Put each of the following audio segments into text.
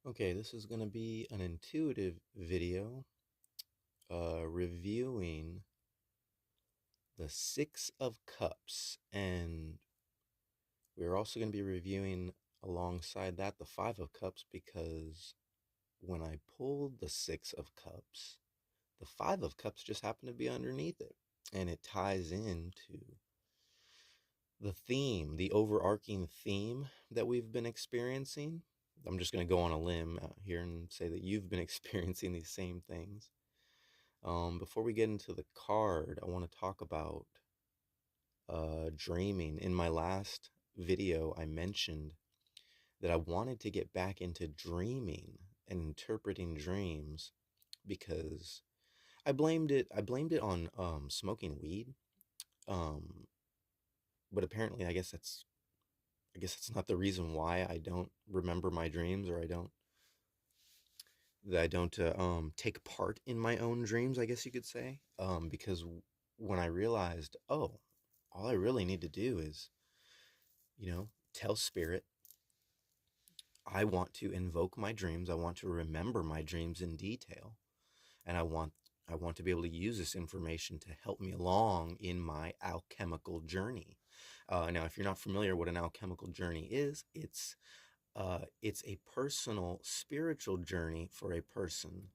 Okay, this is going to be an intuitive video reviewing the Six of Cups, and we're also going to be reviewing alongside that the Five of Cups because when I pulled the Six of Cups, the Five of Cups just happened to be underneath it, and it ties into the theme, the overarching theme that we've been experiencing. I'm just going to go on a limb out here and say that you've been experiencing these same things. Before we get into the card, I want to talk about dreaming. In my last video, I mentioned that I wanted to get back into dreaming and interpreting dreams because I blamed it on smoking weed. Um, but apparently, I guess that's not the reason why I don't remember my dreams, or I don't take part in my own dreams, I guess you could say. Because when I realized, oh, all I really need to do is, tell spirit, I want to invoke my dreams. I want to remember my dreams in detail. And I want to be able to use this information to help me along in my alchemical journey. Now, if you're not familiar what an alchemical journey is, it's a personal spiritual journey for a person.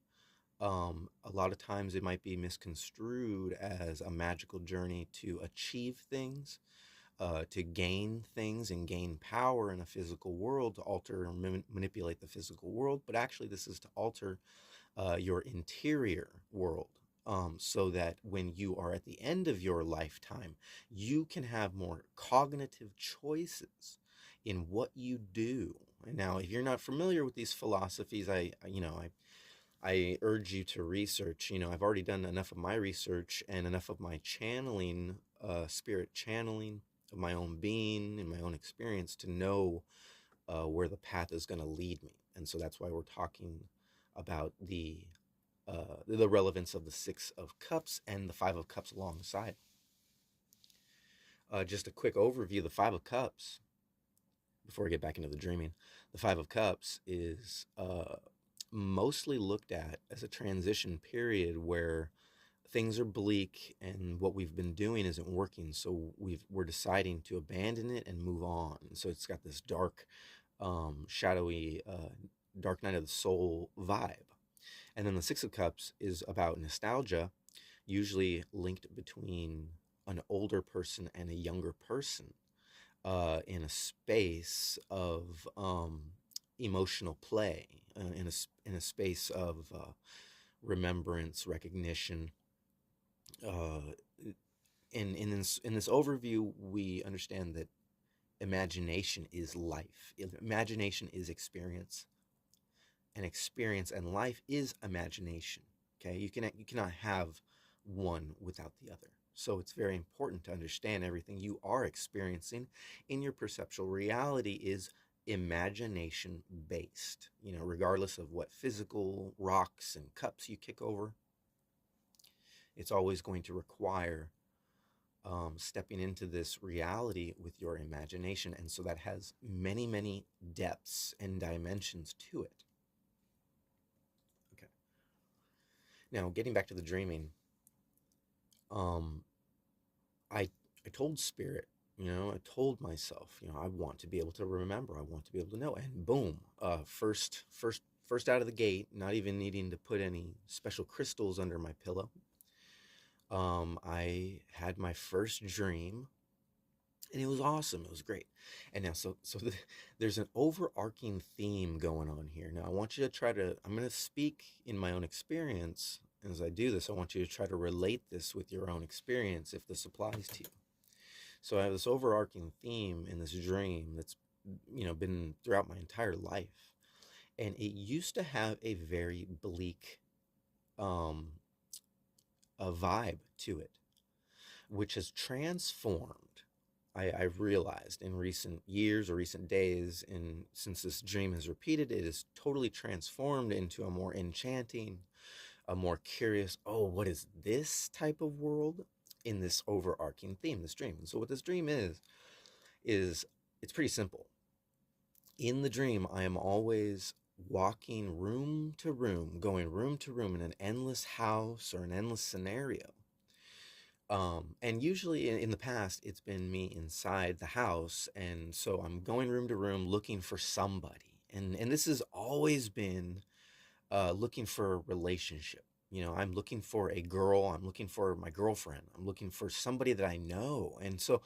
A lot of times it might be misconstrued as a magical journey to achieve things, to gain things and gain power in a physical world, to alter and manipulate the physical world. But actually, this is to alter your interior world. So that when you are at the end of your lifetime, you can have more cognitive choices in what you do. And now, if you're not familiar with these philosophies, I urge you to research. I've already done enough of my research and enough of my channeling, spirit channeling of my own being and my own experience to know where the path is going to lead me. And so that's why we're talking about the relevance of the Six of Cups and the Five of Cups alongside. Just a quick overview: the Five of Cups, before we get back into the dreaming, the Five of Cups is mostly looked at as a transition period where things are bleak and what we've been doing isn't working, so we're deciding to abandon it and move on. So it's got this dark, shadowy, dark night of the soul vibe. And then the Six of Cups is about nostalgia, usually linked between an older person and a younger person, in a space of emotional play, in a space of remembrance, recognition. Uh, in this overview, we understand that imagination is life. Imagination is experience, and experience and life is imagination. Okay, you cannot have one without the other. So it's very important to understand everything you are experiencing in your perceptual reality is imagination based. Regardless of what physical rocks and cups you kick over, it's always going to require stepping into this reality with your imagination. And so that has many, many depths and dimensions to it. Okay. Now, getting back to the dreaming, um, I I told spirit, I told myself, I want to be able to remember, I want to be able to know, and boom, first out of the gate, not even needing to put any special crystals under my pillow. I had my first dream, and it was awesome. It was great. And now, there's an overarching theme going on here. Now, I want you to try to. I'm going to speak in my own experience. And as I do this, I want you to try to relate this with your own experience if this applies to you. So I have this overarching theme in this dream that's, been throughout my entire life. And it used to have a very bleak um, a vibe to it, which has transformed. I've realized in recent years or recent days, and since this dream has repeated, it is totally transformed into a more enchanting, a more curious, oh, what is this type of world in this overarching theme, this dream. And so what this dream is it's pretty simple. In the dream, I am always walking room to room, going room to room in an endless house or an endless scenario. And usually in the past, it's been me inside the house. And so I'm going room to room looking for somebody. And this has always been looking for a relationship. You know, I'm looking for a girl. I'm looking for my girlfriend. I'm looking for somebody that I know. And so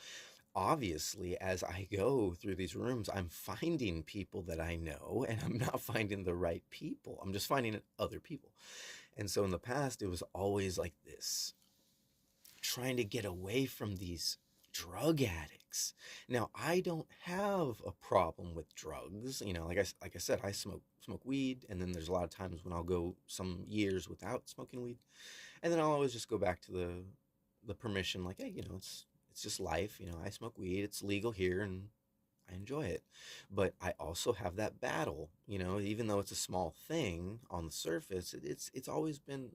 obviously, as I go through these rooms, I'm finding people that I know, and I'm not finding the right people. I'm just finding other people. And so in the past, it was always like this, trying to get away from these drug addicts. Now, I don't have a problem with drugs. You know, like I said, I smoke weed, and then there's a lot of times when I'll go some years without smoking weed, and then I'll always just go back to the permission, like, hey, you know, it's just life. You know, I smoke weed, it's legal here, and I enjoy it. But I also have that battle, you know, even though it's a small thing on the surface, it's always been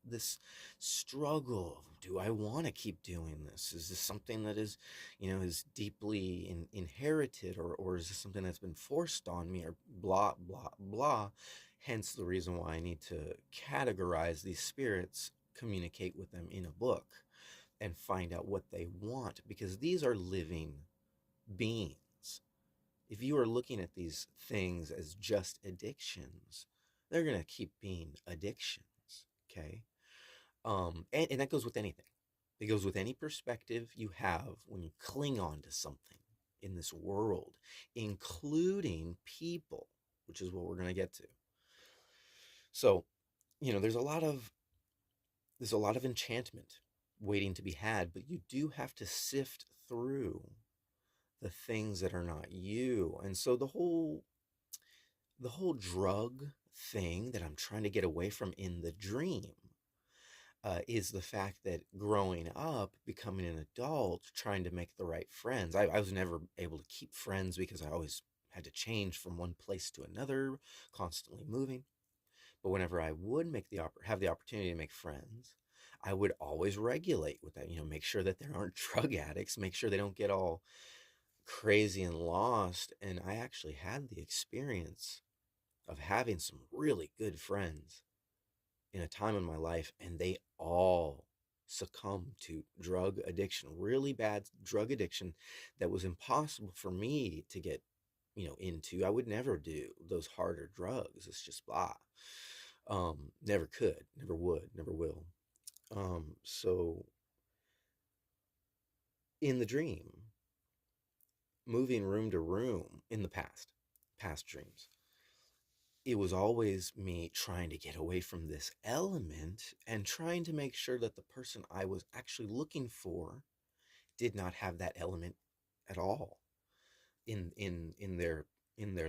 this struggle. Do I want to keep doing this? Is this something that is, you know, is deeply inherited, or is this something that's been forced on me, or blah, blah, blah? Hence the reason why I need to categorize these spirits, communicate with them in a book, and find out what they want, because these are living beings. If you are looking at these things as just addictions, they're going to keep being addictions. Okay. And that goes with anything. It goes with any perspective you have when you cling on to something in this world, including people, which is what we're going to get to. So, you know, there's a lot of enchantment waiting to be had, but you do have to sift through the things that are not you. And so the whole drug thing that I'm trying to get away from in the dream is the fact that growing up, becoming an adult, trying to make the right friends. I was never able to keep friends because I always had to change from one place to another, constantly moving. But whenever I would have the opportunity to make friends, I would always regulate with that. You know, make sure that there aren't drug addicts, make sure they don't get all crazy and lost. And I actually had the experience of having some really good friends in a time in my life, and they all succumbed to drug addiction, really bad drug addiction that was impossible for me to get, you know, into. I would never do those harder drugs. It's just blah. Never could, never would, never will. So in the dream, moving room to room in the past dreams, it was always me trying to get away from this element and trying to make sure that the person I was actually looking for did not have that element at all in their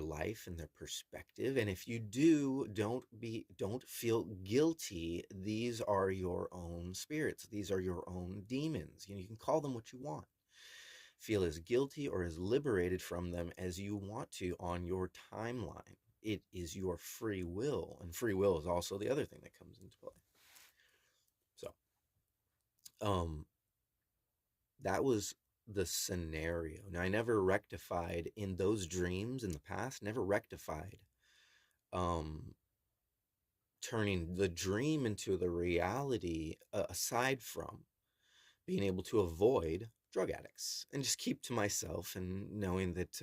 life, in their perspective. And if you do, don't feel guilty. These are your own spirits. These are your own demons. You know, you can call them what you want. Feel as guilty or as liberated from them as you want to on your timeline. It is your free will, and free will is also the other thing that comes into play. So, um, that was the scenario. Now, I never rectified in those dreams in the past, never rectified um, turning the dream into the reality, aside from being able to avoid drug addicts and just keep to myself, and knowing that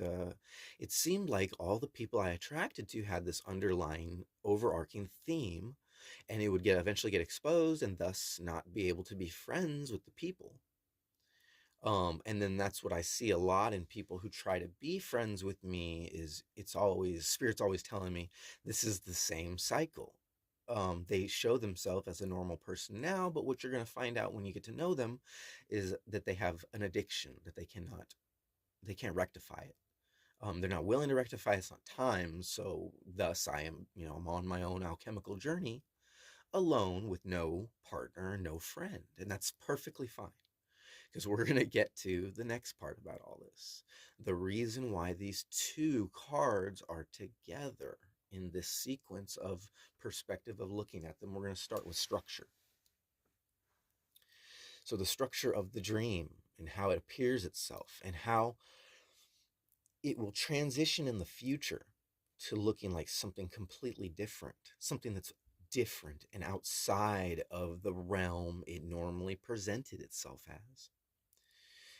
it seemed like all the people I attracted to had this underlying overarching theme, and it would eventually get exposed and thus not be able to be friends with the people. And then that's what I see a lot in people who try to be friends with me, is it's always spirit's always telling me this is the same cycle. They show themselves as a normal person now, but what you're going to find out when you get to know them is that they have an addiction that they can't rectify it. They're not willing to rectify it. It's not time. So thus I am, you know, I'm on my own alchemical journey, alone with no partner, no friend. And that's perfectly fine, because we're going to get to the next part about all this. The reason why these two cards are together in this sequence of perspective of looking at them. We're going to start with structure. So the structure of the dream and how it appears itself and how it will transition in the future to looking like something completely different, something that's different and outside of the realm it normally presented itself as.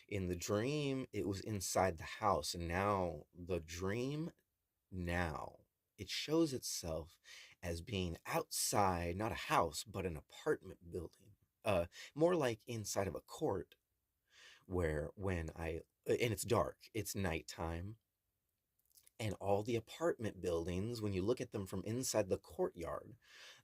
In the dream, it was inside the house, and now the dream, now it shows itself as being outside, not a house, but an apartment building. More like inside of a court, where when I and it's dark, it's nighttime, and all the apartment buildings, when you look at them from inside the courtyard,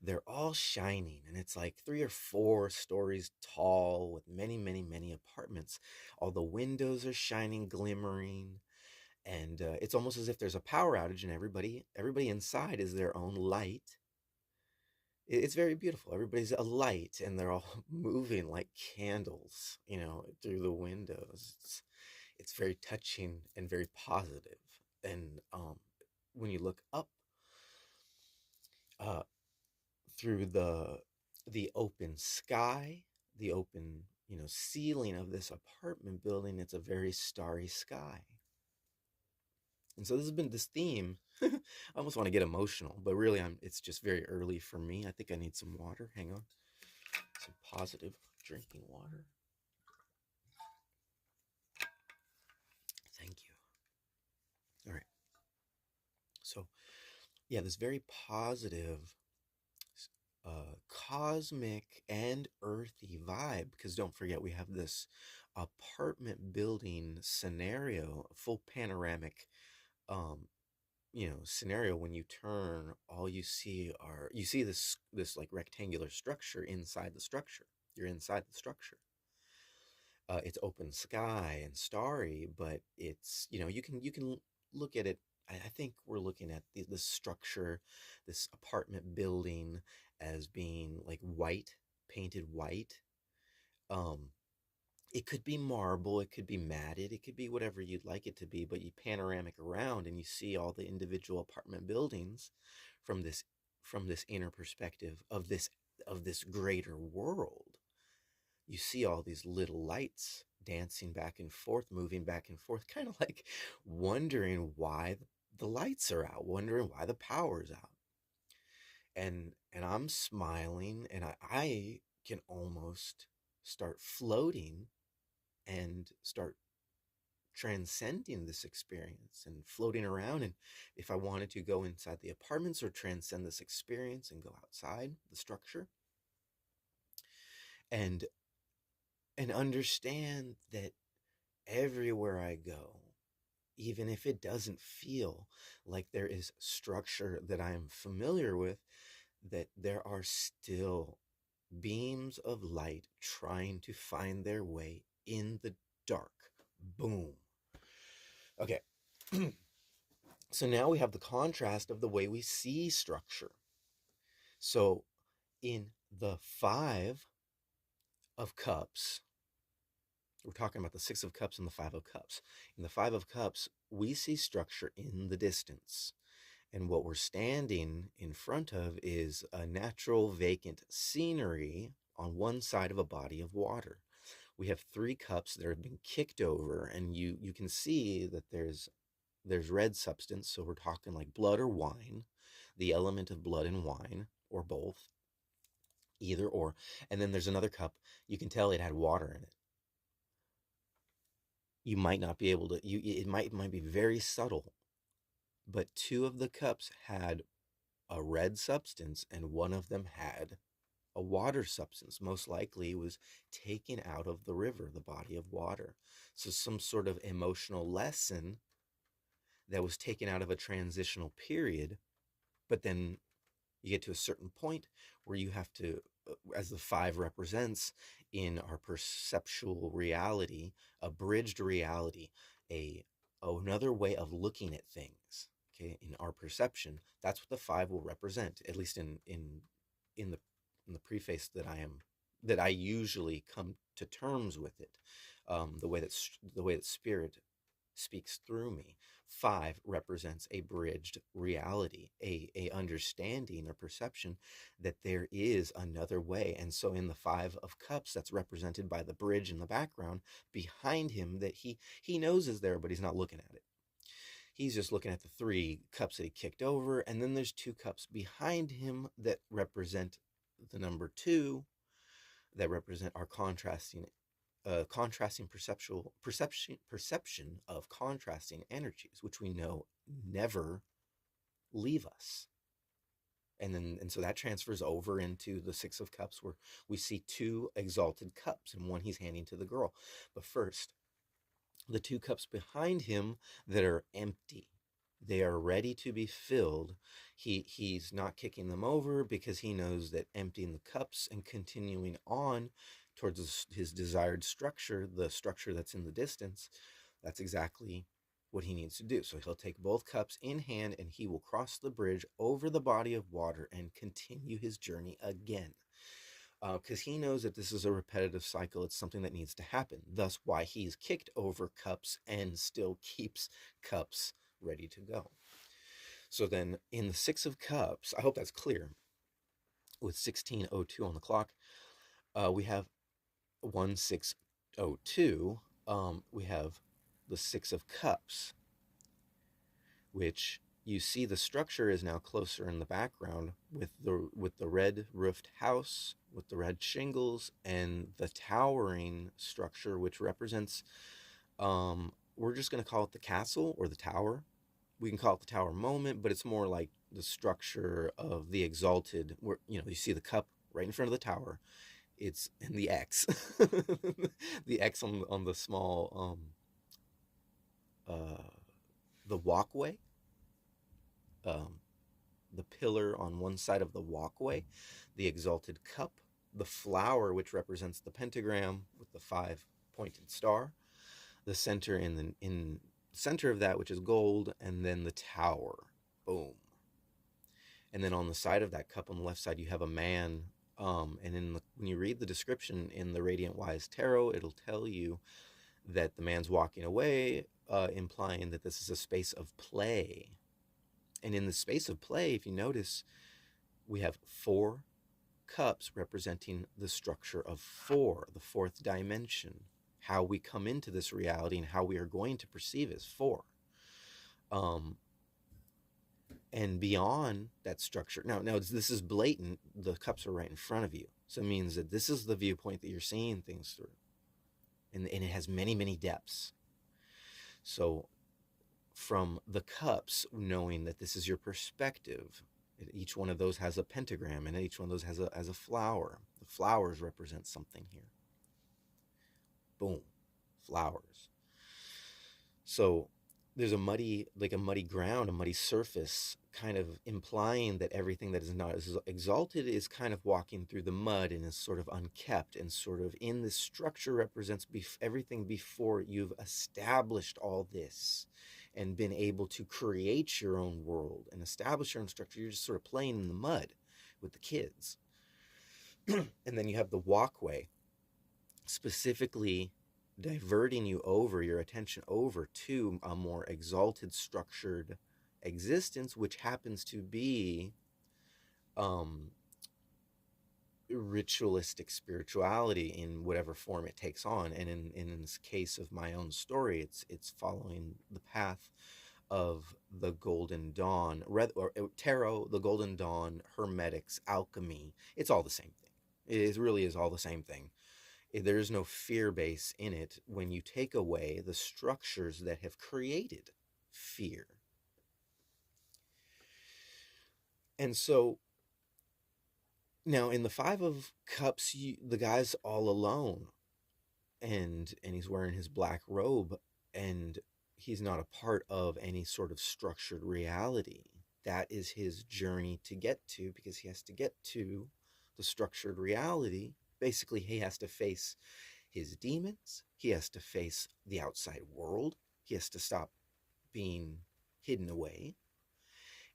they're all shining, and it's like 3 or 4 stories tall with many, many, many apartments. All the windows are shining, glimmering, and it's almost as if there's a power outage, and everybody inside is their own light. It's very beautiful. Everybody's a light, and they're all moving like candles, through the windows. It's very touching and very positive. And when you look up uh, through the open sky, the open ceiling of this apartment building, it's a very starry sky. And so this has been this theme. I almost want to get emotional, but really it's just very early for me. I think I need some water. Hang on. Some positive drinking water. Thank you. All right. So, yeah, this very positive, cosmic and earthy vibe, because don't forget we have this apartment building scenario, full panoramic scenario. When you turn, all you see this like rectangular structure inside the structure. You're inside the structure. It's open sky and starry, but it's you can look at it. I think we're looking at the structure, this apartment building, as being like white, painted white. Um, it could be marble, it could be matted, it could be whatever you'd like it to be, but you panoramic around and you see all the individual apartment buildings from this inner perspective of this greater world. You see all these little lights dancing back and forth, moving back and forth, kind of like wondering why the lights are out, wondering why the power's out. And I'm smiling, and I can almost start floating and start transcending this experience and floating around. And if I wanted to go inside the apartments or transcend this experience and go outside the structure and understand that everywhere I go, even if it doesn't feel like there is structure that I am familiar with, that there are still beams of light trying to find their way in the dark. Boom. Okay. So now we have the contrast of the way we see structure. So in the 5 of Cups, we're talking about the 6 of Cups and the 5 of Cups. In the 5 of Cups, we see structure in the distance. And what we're standing in front of is a natural vacant scenery on one side of a body of water. We have 3 cups that have been kicked over, and you can see that there's red substance. So we're talking like blood or wine, the element of blood and wine, or both, either or. And then there's another cup. You can tell it had water in it. You might not be able to, it might be very subtle, but 2 of the cups had a red substance and one of them had a water substance. Most likely it was taken out of the river, the body of water. So some sort of emotional lesson that was taken out of a transitional period, but then you get to a certain point where you have to, as the 5 represents in our perceptual reality, a bridged reality, another way of looking at things. Okay, in our perception, that's what the 5 will represent, at least in the preface that I usually come to terms with it. The way that spirit speaks through me. 5 represents a bridged reality, a understanding or perception that there is another way. And so in the 5 of Cups, that's represented by the bridge in the background behind him that he knows is there, but he's not looking at it. He's just looking at the 3 cups that he kicked over, and then there's 2 cups behind him that represent the number 2, that represent our contrasting perception of contrasting energies, which we know never leave us. And so that transfers over into the 6 of Cups, where we see 2 exalted cups, and one he's handing to the girl. But first, the 2 cups behind him that are empty, they are ready to be filled. He's not kicking them over, because he knows that emptying the cups and continuing on towards his desired structure, the structure that's in the distance, that's exactly what he needs to do. So he'll take both cups in hand, and he will cross the bridge over the body of water and continue his journey again. Because he knows that this is a repetitive cycle. It's something that needs to happen. Thus why he's kicked over cups and still keeps cups ready to go. So then in the 6 of Cups, I hope that's clear, with 16:02 on the clock, we have 16:02. We have the 6 of Cups, which you see the structure is now closer in the background, with the red roofed house with the red shingles, and the towering structure, which represents, we're just going to call it the castle or the tower. We can call it the tower moment, but it's more like the structure of the exalted, where, you see the cup right in front of the tower. It's in the X, the X on the small, the walkway, the pillar on one side of the walkway, the exalted cup, the flower, which represents the pentagram with the 5-pointed star, the center in center of that, which is gold, and then the tower. Boom. And then on the side of that cup on the left side, you have a man. And when you read the description in the Radiant Wise Tarot, it'll tell you that the man's walking away, implying that this is a space of play. And in the space of play, if you notice, we have 4 cups representing the structure of 4, the 4th dimension, how we come into this reality and how we are going to perceive as 4. And beyond that structure, now this is blatant, the cups are right in front of you. So it means that this is the viewpoint that you're seeing things through. And it has many, many depths. So from the cups, knowing that this is your perspective, each one of those has a pentagram, and each one of those has a flower. The flowers represent something here. Boom, flowers. So there's a muddy ground, a muddy surface, kind of implying that everything that is not as exalted is kind of walking through the mud and is sort of unkept, and sort of in this structure represents everything before you've established all this and been able to create your own world and establish your own structure. You're just sort of playing in the mud with the kids. And then you have the walkway, specifically diverting your attention over to a more exalted, structured existence, which happens to be ritualistic spirituality in whatever form it takes on. And in this case of my own story, it's following the path of the Golden Dawn, or tarot, the Golden Dawn, Hermetics, alchemy. It's all the same thing. It really is all the same thing. There is no fear base in it when you take away the structures that have created fear. And so now in the 5 of Cups, the guy's all alone, and he's wearing his black robe, and he's not a part of any sort of structured reality. That is his journey to get to, because he has to get to the structured reality. Basically, he has to face his demons. He has to face the outside world. He has to stop being hidden away.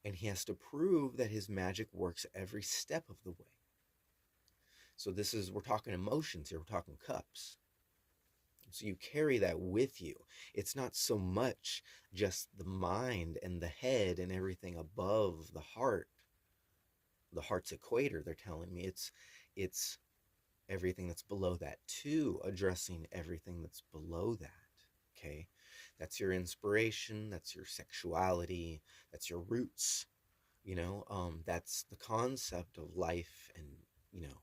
And he has to prove that his magic works every step of the way. So we're talking emotions here. We're talking cups. So you carry that with you. It's not so much just the mind and the head and everything above the heart, the heart's equator, they're telling me. It's everything that's below that too, addressing everything that's below that. Okay. That's your inspiration, that's your sexuality, that's your roots, that's the concept of life. And you know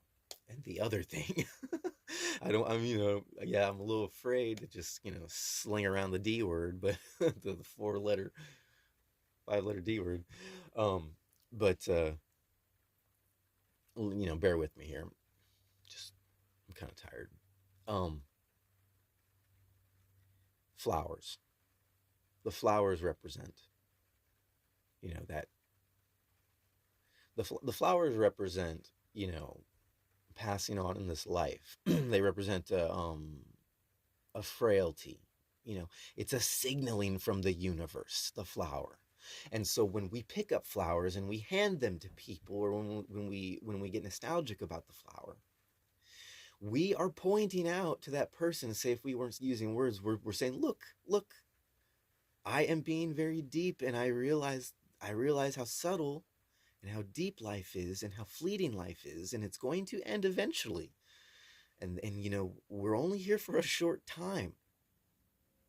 and the other thing, yeah, I'm a little afraid to just sling around the D word, but the 5 letter D word. Um but bear with me here. Just I'm kind of tired. um Flowers. The flowers represent, that the flowers represent, passing on in this life. They represent a frailty. It's a signaling from the universe, the flower. And so when we pick up flowers and we hand them to people, or when we get nostalgic about the flower, we are pointing out to that person. Say, if we weren't using words, we're saying, look, I am being very deep, and I realize how subtle and how deep life is, and how fleeting life is, and it's going to end eventually. And we're only here for a short time.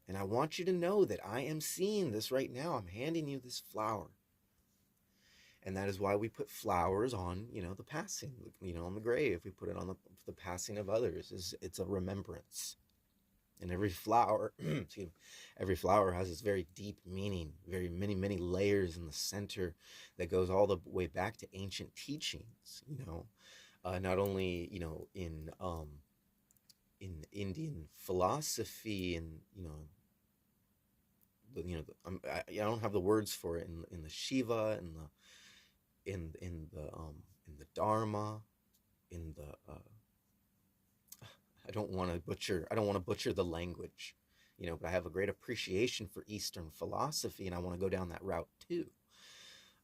And I want you to know that I am seeing this right now. I'm handing you this flower. And that is why we put flowers on, the passing, on the grave. We put it on the passing of others. It's a remembrance. And every flower, excuse me, every flower has this very deep meaning, very many, many layers in the center that goes all the way back to ancient teachings. Not only in Indian philosophy, and I don't have the words for it, in the Shiva, and in the Dharma, in the I don't want to butcher the language, but I have a great appreciation for Eastern philosophy, and I want to go down that route too.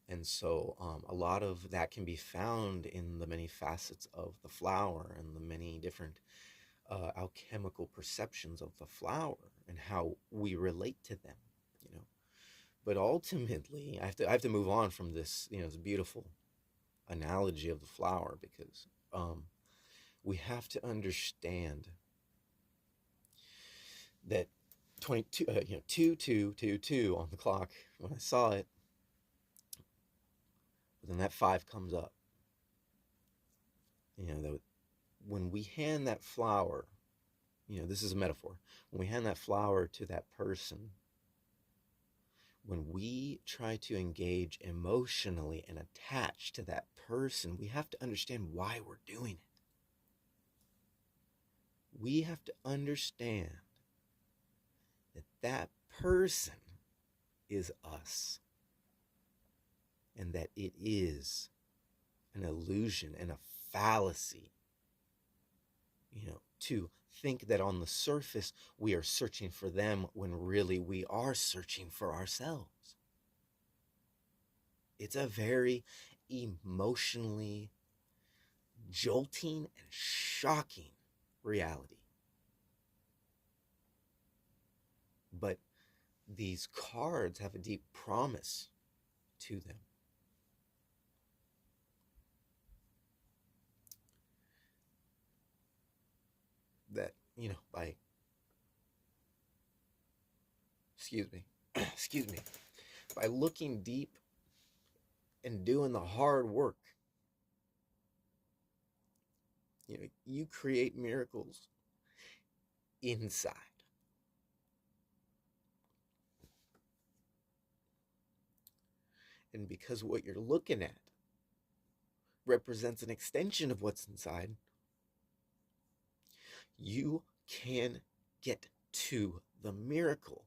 And so a lot of that can be found in the many facets of the flower, and the many different alchemical perceptions of the flower, and how we relate to them. you know but ultimately, I have to move on from this beautiful analogy of the flower, because we have to understand that 22, 2222 on the clock when I saw it, but then that 5 comes up. When we hand that flower, this is a metaphor. When we hand that flower to that person, when we try to engage emotionally and attach to that person, we have to understand why we're doing it. We have to understand that that person is us, and that it is an illusion and a fallacy, to think that on the surface we are searching for them, when really we are searching for ourselves. It's a very emotionally jolting and shocking reality. But these cards have a deep promise to them. That, by, excuse me, excuse me, by looking deep and doing the hard work, you create miracles inside. And because what you're looking at represents an extension of what's inside, you can get to the miracle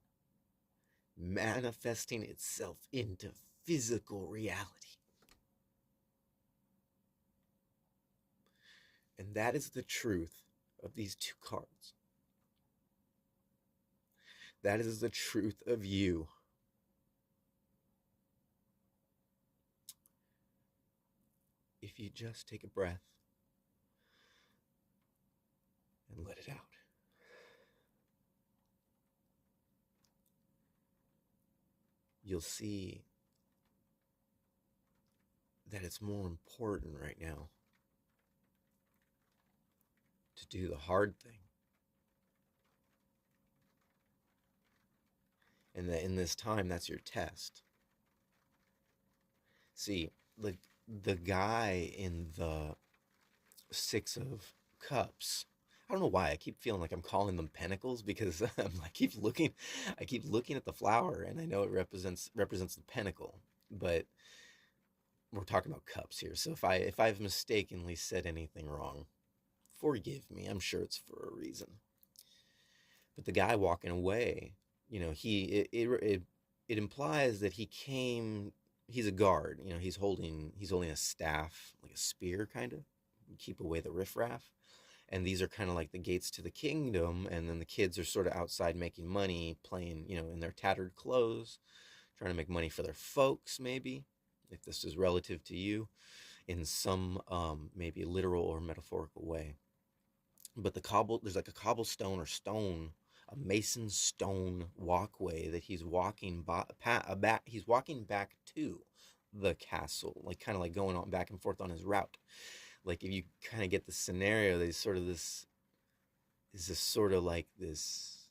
manifesting itself into physical reality. And that is the truth of these 2 cards. That is the truth of you. If you just take a breath and let it out. You'll see that it's more important right now to do the hard thing And that in this time, that's your test. See, the guy in the Six of Cups. I don't know why I keep feeling like I'm calling them pentacles because I keep looking at the flower, and I know it represents the pentacle, but we're talking about cups here. So if I've mistakenly said anything wrong, forgive me. I'm sure it's for a reason. But the guy walking away, it implies that he came. He's a guard. He's holding a staff, like a spear, kind of keep away the riffraff. And these are kind of like the gates to the kingdom. And then the kids are sort of outside making money, playing, in their tattered clothes, trying to make money for their folks, maybe, if this is relative to you, in some maybe literal or metaphorical way. But there's like a cobblestone or stone, a mason stone walkway that he's walking he's walking back to the castle, like kind of like going on back and forth on his route. Like if you kind of get the scenario, there's sort of this is this sort of like this,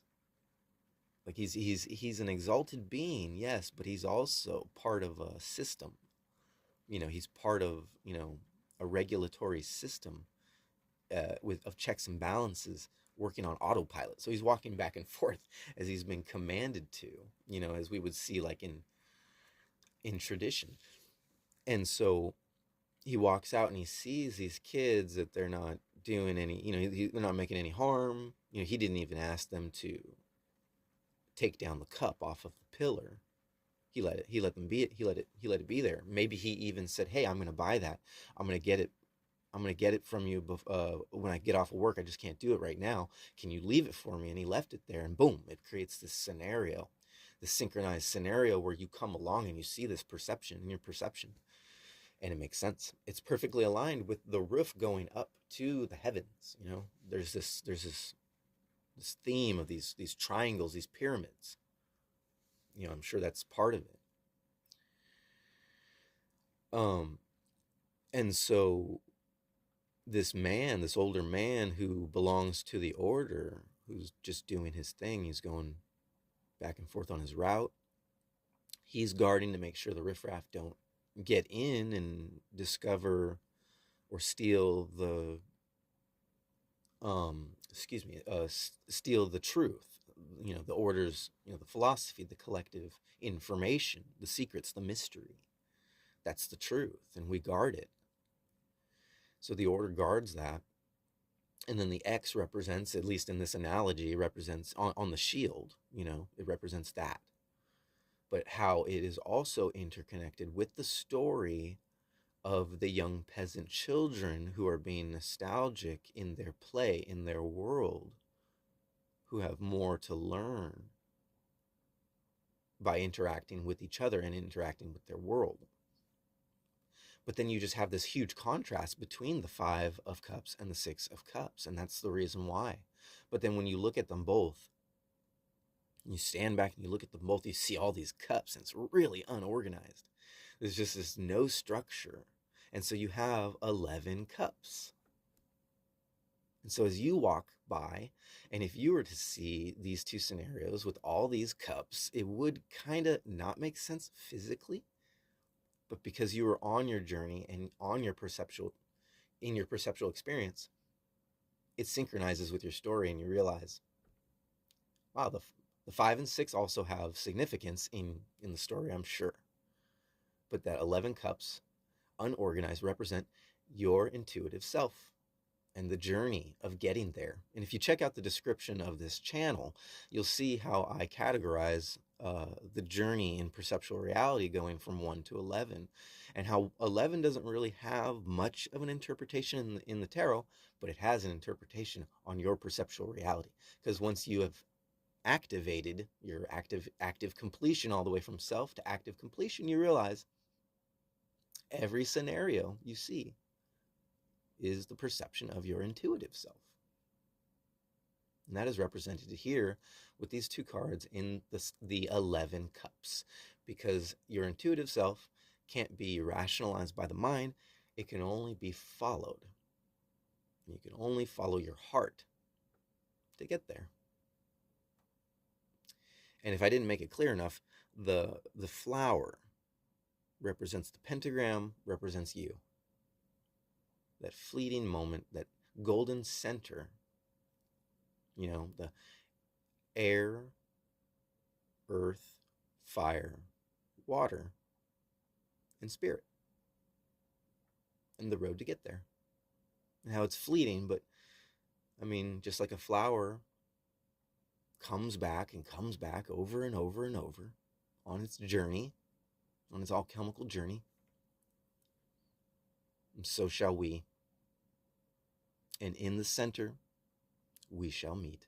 like he's an exalted being, yes, but he's also part of a system. He's part of a regulatory system of checks and balances working on autopilot. So he's walking back and forth as he's been commanded to, as we would see like in tradition. And so he walks out and he sees these kids that they're not doing any, they're not making any harm. He didn't even ask them to take down the cup off of the pillar. He let it be there. Maybe he even said, "Hey, I'm going to buy that. I'm going to get it from you when I get off of work. I just can't do it right now. Can you leave it for me?" And he left it there, and boom, it creates this scenario, this synchronized scenario where you come along and you see this perception in your perception. And it makes sense. It's perfectly aligned with the roof going up to the heavens. There's this theme of these triangles, these pyramids. I'm sure that's part of it. And so this older man who belongs to the order, who's just doing his thing, he's going back and forth on his route. He's guarding to make sure the riffraff don't get in and discover or steal the steal the truth, the orders, the philosophy, the collective information, the secrets, the mystery. That's the truth, and we guard it. So the order guards that. And then the X represents, at least in this analogy, represents on the shield, it represents that. But how it is also interconnected with the story of the young peasant children who are being nostalgic in their play, in their world, who have more to learn by interacting with each other and interacting with their world. But then you just have this huge contrast between the Five of Cups and the Six of Cups, and that's the reason why. But then when you look at them both, you stand back and you look at them both, you see all these cups, and it's really unorganized. There's just this no structure. And so you have 11 cups. And so as you walk by, and if you were to see these two scenarios with all these cups, it would kind of not make sense physically. But because you were on your journey and on your perceptual experience, it synchronizes with your story, and you realize, wow, the 5 and 6 also have significance in the story, I'm sure. But that 11 cups, unorganized, represent your intuitive self and the journey of getting there. And if you check out the description of this channel, you'll see how I categorize the journey in perceptual reality going from 1 to 11, and how 11 doesn't really have much of an interpretation in the tarot, but it has an interpretation on your perceptual reality. Because once you have activated your active completion, all the way from self to active completion, you realize every scenario you see is the perception of your intuitive self. And that is represented here with these two cards in the 11 cups, because your intuitive self can't be rationalized by the mind. It can only be followed. You can only follow your heart to get there. And if I didn't make it clear enough, the flower represents the pentagram, represents you. That fleeting moment, that golden center, the air, earth, fire, water, and spirit, and the road to get there. And how it's fleeting, but just like a flower comes back and comes back over and over and over on its journey, on its alchemical journey, and so shall we. And in the center, we shall meet.